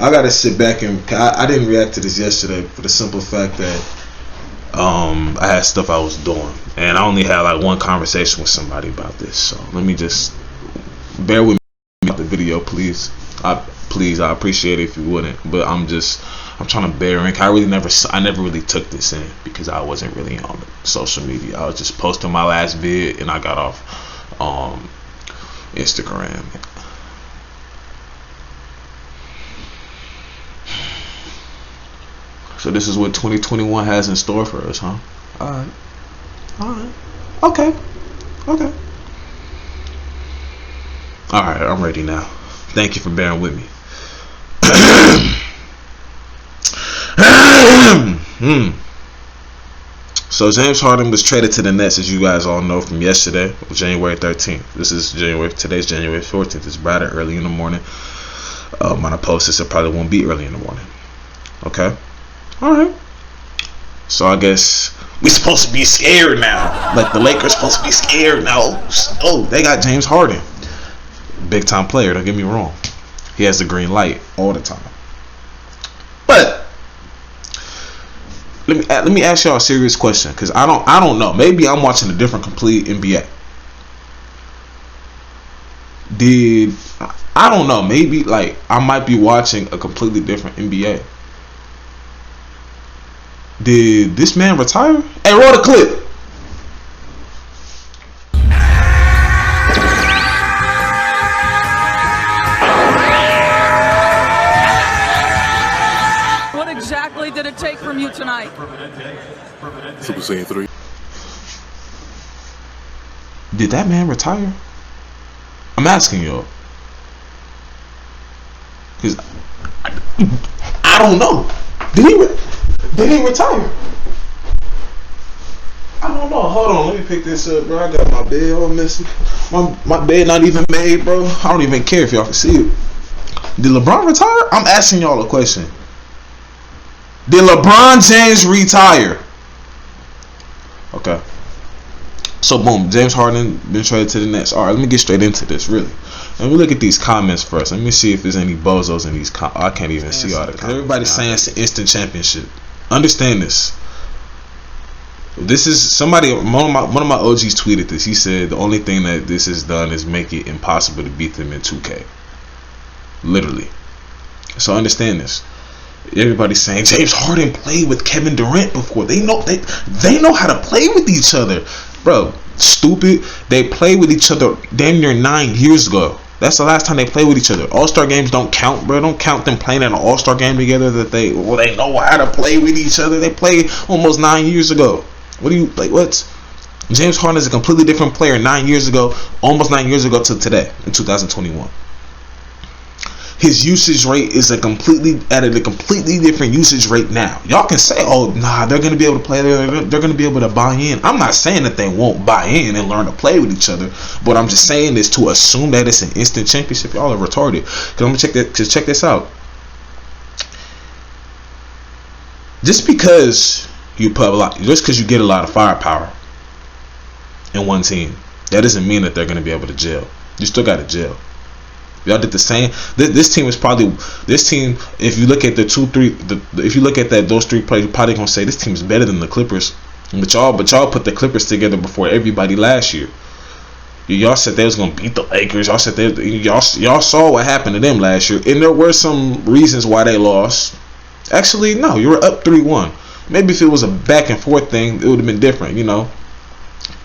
I gotta sit back and I didn't react to this yesterday for the simple fact that I had stuff I was doing, and I only had like one conversation with somebody about this. So let me just bear with me about the video, please. I appreciate it if you wouldn't, but I'm trying to bear in. I never really took this in because I wasn't really on social media. I was just posting my last vid, and I got off Instagram. So this is what 2021 has in store for us, huh? Alright. Okay. Alright, I'm ready now. Thank you for bearing with me. So James Harden was traded to the Nets, as you guys all know, from yesterday, January 13th. Today's January 14th. It's bright early in the morning. When I post this, it probably won't be early in the morning. Okay? Alright. So I guess we supposed to be scared now. Like the Lakers supposed to be scared now. Oh, they got James Harden. Big time player, don't get me wrong. He has the green light all the time. But let me ask y'all a serious question, because I don't know. Maybe I'm watching a different complete NBA. I don't know. Maybe like I might be watching a completely different NBA. Did this man retire? Hey, roll the clip. What exactly did it take from you tonight? Super Saiyan 3. Did that man retire? I'm asking y'all. Because I don't know. Did he retire? I don't know. Hold on, let me pick this up, bro. I got my bed all messy. My bed not even made, bro. I don't even care if y'all can see it. Did LeBron retire? I'm asking y'all a question. Did LeBron James retire? Okay. So boom, James Harden been traded to the Nets. All right, let me get straight into this. Really, let me look at these comments first. Let me see if there's any bozos in these. I can't even see all the comments. Everybody's saying it's an instant championship. Understand this. This is somebody. One of my OGs tweeted this. He said the only thing that this has done is make it impossible to beat them in 2K. Literally. So understand this. Everybody's saying James Harden played with Kevin Durant before. They know how to play with each other, bro. Stupid. They played with each other damn near 9 years ago. That's the last time they played with each other. All-star games don't count, bro. Don't count them playing in an all-star game together. They know how to play with each other. They played almost 9 years ago. What? James Harden is a completely different player 9 years ago, almost 9 years ago to today in 2021. His usage rate is at a completely different usage rate now. Y'all can say, oh, nah, they're going to be able to play. They're going to be able to buy in. I'm not saying that they won't buy in and learn to play with each other. But I'm just saying this to assume that it's an instant championship. Y'all are retarded. Because I'm going to check this out. Just because you get a lot of firepower in one team, that doesn't mean that they're going to be able to gel. You still got to gel. Y'all did the same. This team is probably If you look at those three players, you're probably gonna say this team is better than the Clippers. But y'all put the Clippers together before everybody last year. Y'all said they was gonna beat the Lakers. Y'all said y'all saw what happened to them last year, and there were some reasons why they lost. Actually, no, you were up 3-1. Maybe if it was a back and forth thing, it would have been different. You know.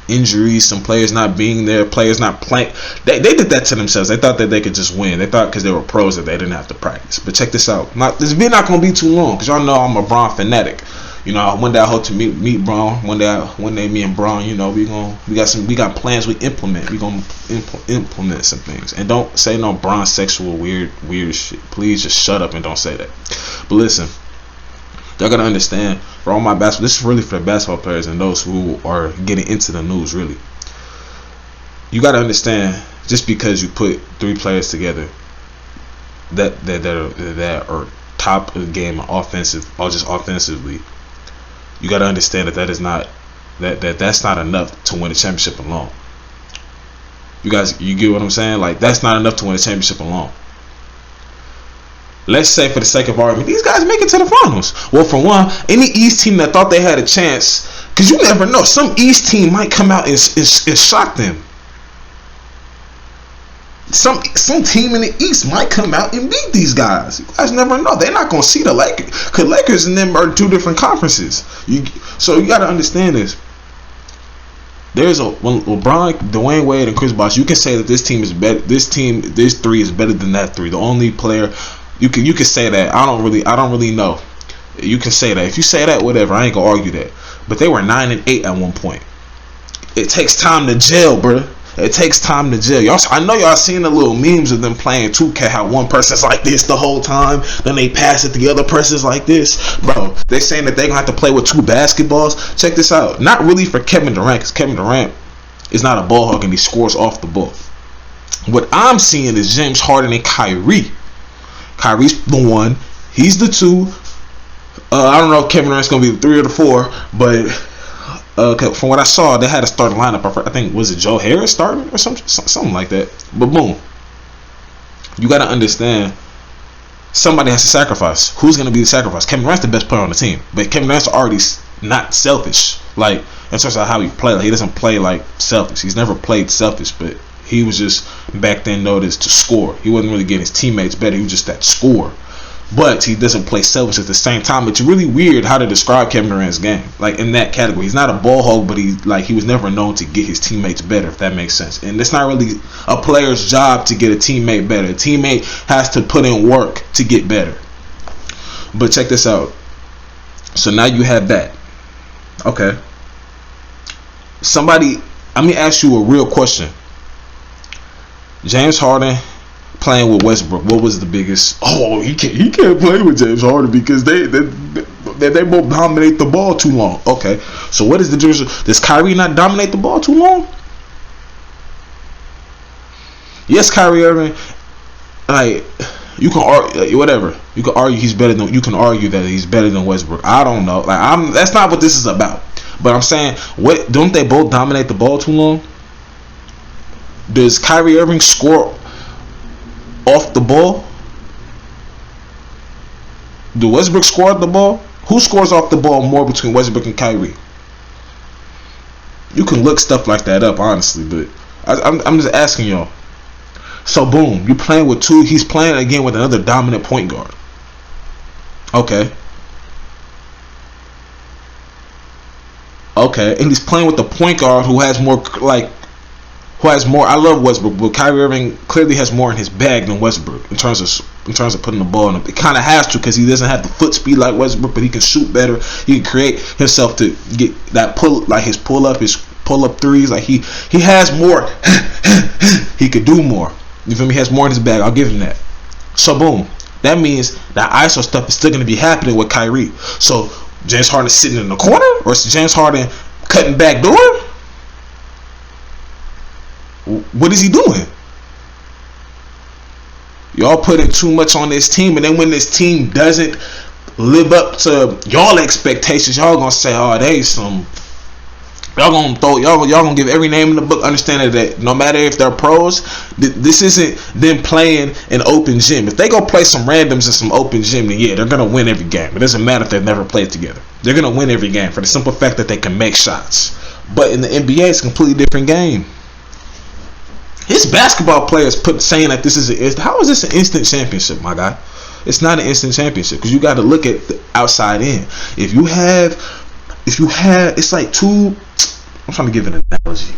Injuries, some players not being there, players not playing. They did that to themselves. They thought that they could just win. They thought because they were pros that they didn't have to practice. But check this out. This video not gonna be too long because y'all know I'm a Bron fanatic. You know, one day I hope to meet Bron. One day me and Bron, you know, we got plans we implement. We gonna implement some things. And don't say no Bron sexual weird shit. Please just shut up and don't say that. But listen. Y'all gotta understand, for all my basketball, this is really for the basketball players and those who are getting into the news, really. You gotta understand, just because you put three players together that are top of the game offensive or just offensively, you gotta understand that's not enough to win a championship alone. You get what I'm saying? Like, that's not enough to win a championship alone. let's say for the sake of argument, these guys make it to the finals. Well, for one, any East team that thought they had a chance, because you never know, some East team might come out and shock them. Some team in the East might come out and beat these guys. You guys never know. They're not going to see the Lakers, because Lakers and them are two different conferences. So you got to understand this. There's when LeBron, Dwayne Wade, and Chris Bosh, you can say that this team is better. This three is better than that three. The only player you can say that. I don't really know. You can say that. If you say that, whatever. I ain't gonna argue that. But they were 9-8 at one point. It takes time to gel, bro. It takes time to gel. Y'all, I know y'all seen the little memes of them playing 2K, how one person's like this the whole time, then they pass it, the other person's like this. Bro, they saying that they gonna have to play with two basketballs. Check this out. Not really for Kevin Durant, because Kevin Durant is not a ball hog and he scores off the ball. What I'm seeing is James Harden and Kyrie. Kyrie's the one. He's the two. I don't know if Kevin Durant's gonna be the 3 or the 4, but from what I saw, they had a starting lineup. I think, was it Joe Harris starting or something like that. But boom, you got to understand, somebody has to sacrifice. Who's going to be the sacrifice? Kevin Durant's the best player on the team, but Kevin Durant's already not selfish. Like, in terms of how he play, like, he doesn't play like selfish. He's never played selfish, but he was just back then noticed to score. He wasn't really getting his teammates better. He was just that scorer. But he doesn't play selfish at the same time. It's really weird how to describe Kevin Durant's game. Like, in that category, he's not a ball hog, but he was never known to get his teammates better, if that makes sense. And it's not really a player's job to get a teammate better. A teammate has to put in work to get better. But check this out. So now you have that. Okay. Let me ask you a real question. James Harden playing with Westbrook, what was the biggest? Oh, he can't play with James Harden because they both dominate the ball too long. Okay, so what is the difference? Does Kyrie not dominate the ball too long? Yes, Kyrie Irving. Like, you can argue whatever. You can argue he's better than. You can argue that he's better than Westbrook. I don't know. Like, that's not what this is about. But I'm saying, what? Don't they both dominate the ball too long? Does Kyrie Irving score off the ball? Do Westbrook score off the ball? Who scores off the ball more between Westbrook and Kyrie? You can look stuff like that up, honestly, but I'm just asking y'all. So boom, you playing with two. He's playing again with another dominant point guard. Okay, and he's playing with the point guard who has more, I love Westbrook, but Kyrie Irving clearly has more in his bag than Westbrook in terms of putting the ball in. It kind of has to, because he doesn't have the foot speed like Westbrook, but he can shoot better. He can create himself to get that his pull up threes. Like, he has more. He could do more. You feel me? He has more in his bag. I'll give him that. So boom, that means that ISO stuff is still going to be happening with Kyrie. So James Harden is sitting in the corner, or is James Harden cutting back door? What is he doing? Y'all putting too much on this team, and then when this team doesn't live up to y'all expectations, y'all gonna say, "Oh, they some." Y'all gonna give every name in the book, understanding that no matter if they're pros, this isn't them playing an open gym. If they go play some randoms in some open gym, then yeah, they're gonna win every game. It doesn't matter if they've never played together. They're gonna win every game for the simple fact that they can make shots. But in the NBA, it's a completely different game. His basketball players saying that this is how is this an instant championship, my guy? It's not an instant championship, because you got to look at the outside in. If you have, it's like two. I'm trying to give an analogy.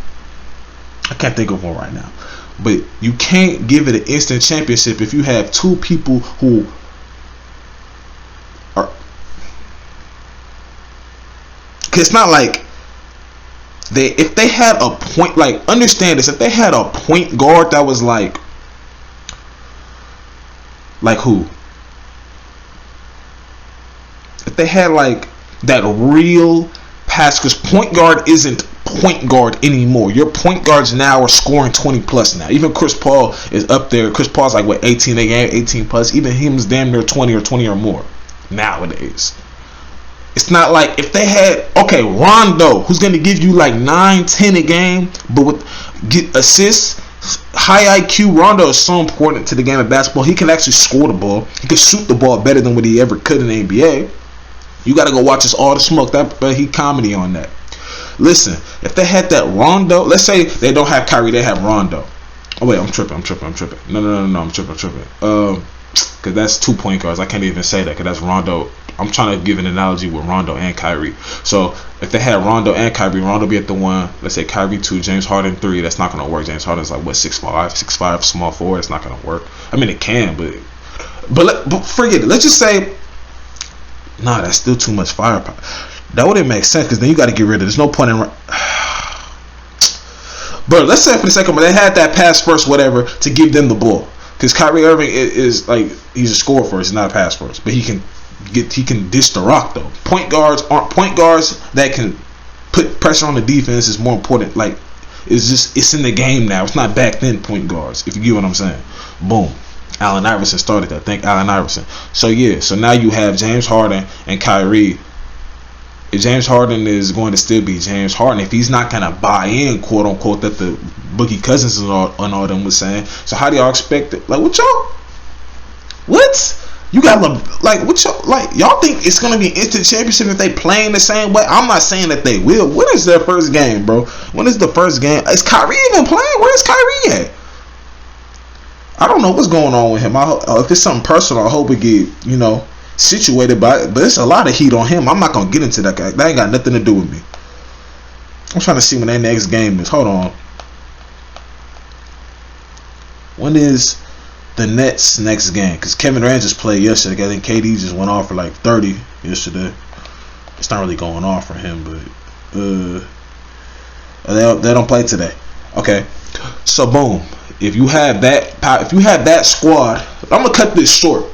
I can't think of one right now, but you can't give it an instant championship if you have two people who are. Cause it's not like. If they had a point, like, understand this, if they had a point guard that was like who? If they had like that real pass, because point guard isn't point guard anymore. Your point guards now are scoring 20 plus now. Even Chris Paul is up there. Chris Paul's like, what, 18 a game, 18 plus. Even him's damn near 20 or more nowadays. It's not like if they had, Rondo, who's going to give you like 9, 10 a game, but with get assists, High IQ Rondo is so important to the game of basketball. He can actually score the ball. He can shoot the ball better than what he ever could in the NBA. You got to go watch this All the Smoke. That he comedy on that. Listen, if they had that Rondo, let's say they don't have Kyrie, they have Rondo. Oh wait, I'm tripping. No, I'm tripping. Because that's 2 point guards. I can't even say that because that's Rondo. I'm trying to give an analogy with Rondo and Kyrie. So if they had Rondo and Kyrie, Rondo be at the 1. Let's say Kyrie 2, James Harden 3. That's not gonna work. James Harden's like what 6'5", small forward. It's not gonna work. I mean it can, but forget it. Let's just say, nah, that's still too much firepower. That wouldn't make sense because then you got to get rid of. There's no point in. But let's say for the second, they had that pass first, whatever, to give them the ball. Because Kyrie Irving is like he's a scorer first, he's not a pass first, but he can dish the rock though. Point guards that can put pressure on the defense is more important. Like it's in the game now. It's not back then point guards. If you get what I'm saying. Boom. Allen Iverson started that. Thank Allen Iverson. So yeah. So now you have James Harden and Kyrie. If James Harden is going to still be James Harden, if he's not gonna buy in, quote unquote, that the Boogie Cousins and all them was saying, so how do y'all expect it? Like what y'all? What? You got like what y'all like? Y'all think it's gonna be an instant championship if they playing the same way? I'm not saying that they will. When is their first game, bro? When is the first game? Is Kyrie even playing? Where's Kyrie at? I don't know what's going on with him. If it's something personal, I hope it get situated by it, but it's a lot of heat on him. I'm not gonna get into that guy. That ain't got nothing to do with me. I'm trying to see when their next game is. Hold on. When is the Nets next game? Because Kevin Durant just played yesterday. I think KD just went off for like 30 yesterday. It's not really going off for him, but they don't play today. Okay, so boom. If you have that squad, I'm gonna cut this short.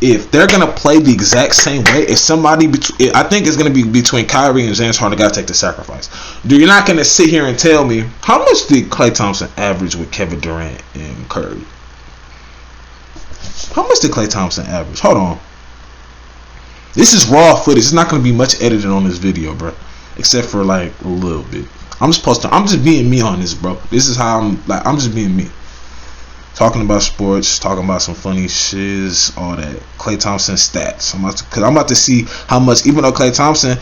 If they're gonna play the exact same way, if somebody, I think it's gonna be between Kyrie and James Harden. Gotta take the sacrifice. You're not gonna sit here and tell me how much did Klay Thompson average with Kevin Durant and Curry. How much did Klay Thompson average? Hold on. This is raw footage. It's not gonna be much edited on this video, bro, except for like a little bit. I'm just being me on this, bro. This is how I'm just being me. Talking about sports, talking about some funny shiz, all that. Klay Thompson stats. I'm about to see how much, even though Klay Thompson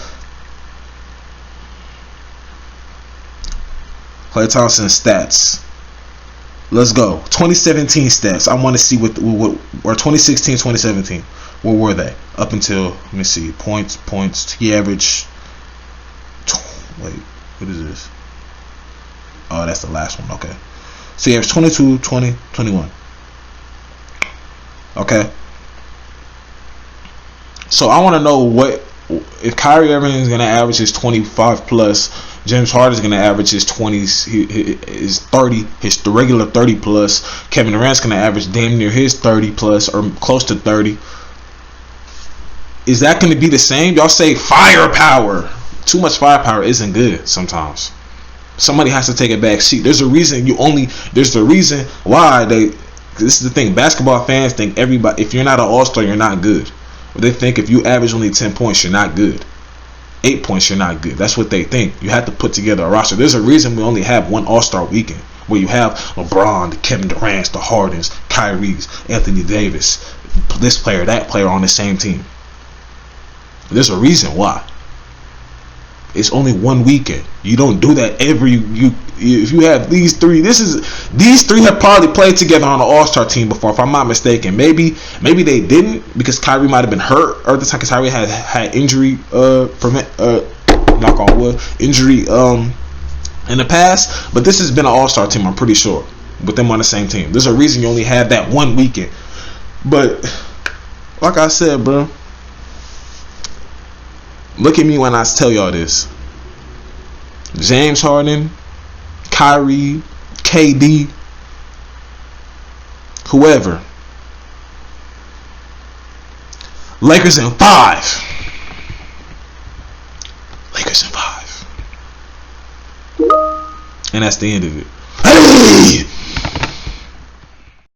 stats. Let's go. 2017 stats. I want to see what or 2016, 2017. What were they? Up until, let me see, points. He averaged, wait, what is this? Oh, that's the last one. Okay. So he averaged 22, 20, 21. Okay. So I want to know if Kyrie Irving is going to average his 25 plus, James Harden is going to average his 20s, his 30, the regular 30 plus. Kevin Durant's going to average damn near his 30 plus or close to 30. Is that going to be the same? Y'all say firepower. Too much firepower isn't good sometimes. Somebody has to take a back seat. There's a reason why this is the thing. Basketball fans think everybody, if you're not an all-star, you're not good. They think if you average only 10 points, you're not good. 8 points, you're not good. That's what they think. You have to put together a roster. There's a reason we only have one all-star weekend where you have LeBron, the Kevin Durant's, the Hardens, Kyrie's, Anthony Davis, this player, that player on the same team. There's a reason why. It's only one weekend. You don't do that if you have these three. These three have probably played together on an all-star team before, if I'm not mistaken. Maybe they didn't because Kyrie might have been hurt or the time because Kyrie had injury knock on wood, injury in the past. But this has been an all-star team, I'm pretty sure, with them on the same team. There's a reason you only had that one weekend. But like I said, bro, look at me when I tell y'all this. James Harden, Kyrie, KD, whoever. Lakers in 5. Lakers in 5. And that's the end of it. Hey!